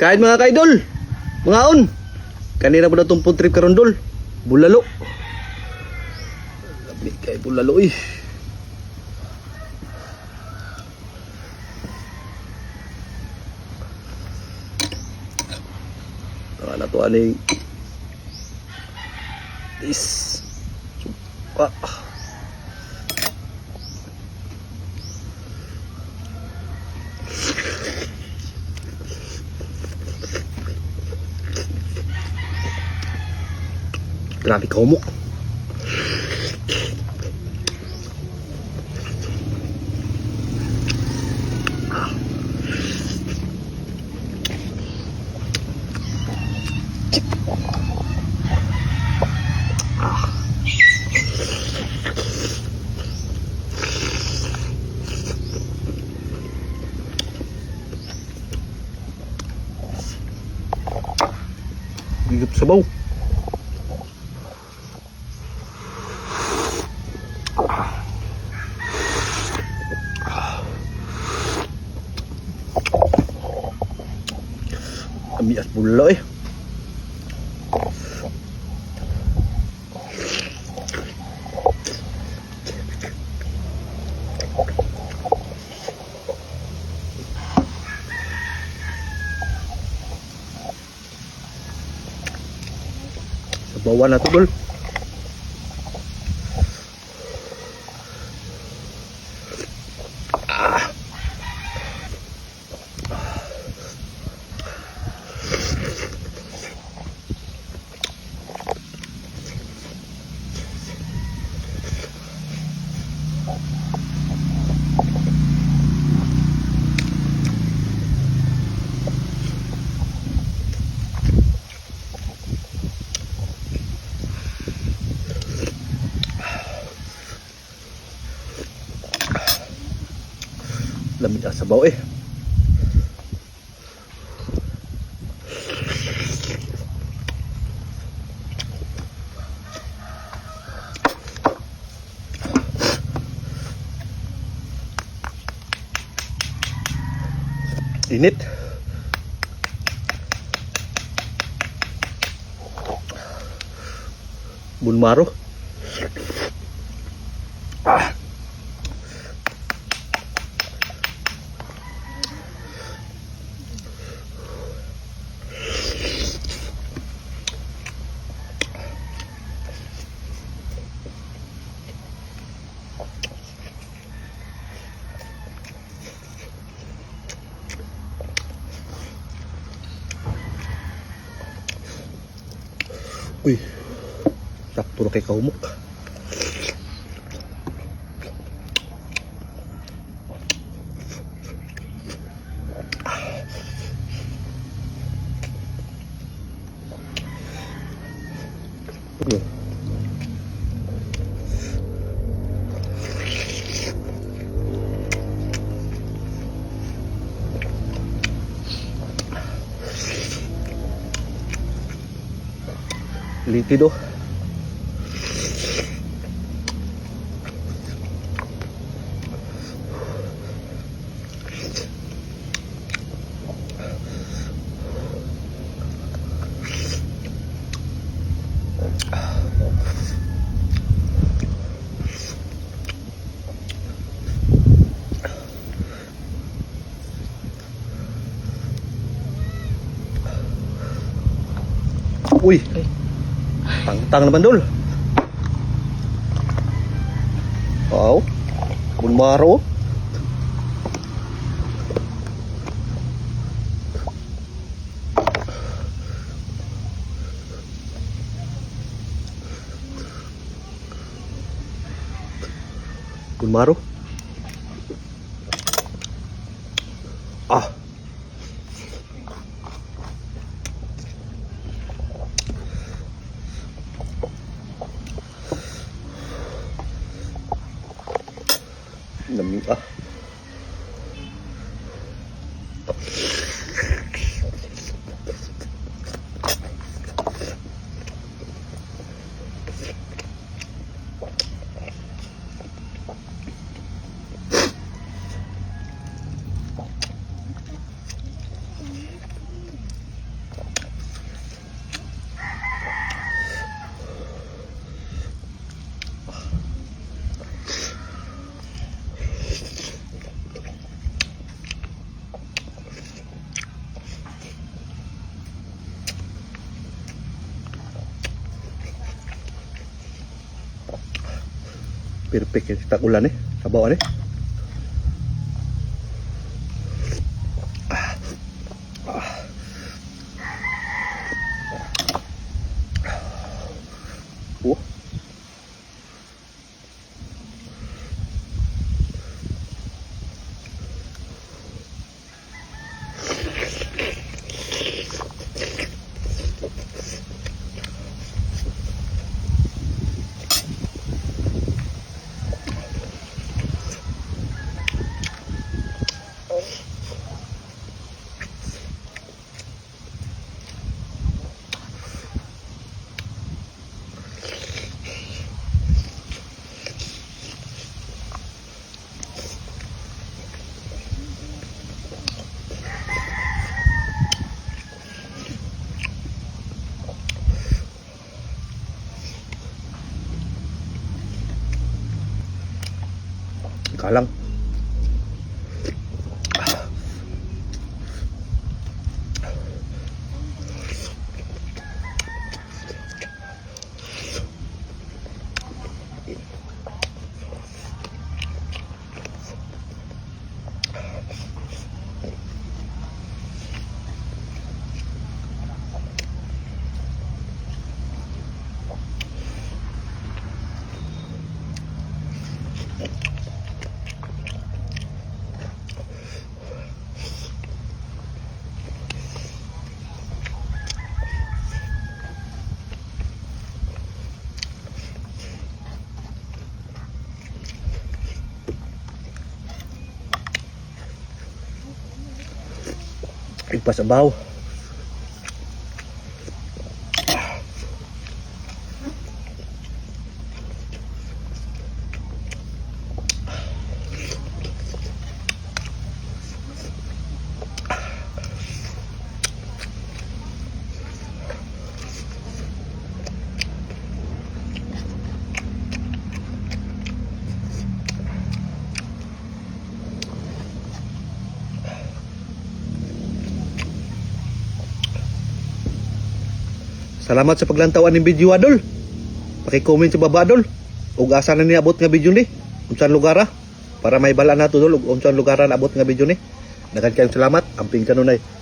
Kain mga kaidol. Mga on. Kanina po na itong food trip karon dol. Bulalo. Labi kay bulalo eh. Wala to aning is suka. Grabe ka umok. Higop sabaw. Kami at bulalo eh. Sabawan na to dol. Lamig ang sabaw eh. Init. Bulmaro. Uy, sakto na kay kahumok. Líquido. Uy, tang naman dol. Wow, bulmaro. Bulmaro. Ah. Lamig ah. Perfect yung takulan eh. Sabawan eh. Oh. Kalang. Ipasabaw. Salamat sa paglantawan ng video adol. Paki-comment sa baba adol. Ug asa na niabot nga video ni? Unsan lugar para may bala nato dol ug unsan lugar na abot nga video ni. Daghan kayong salamat. Amping kanunay.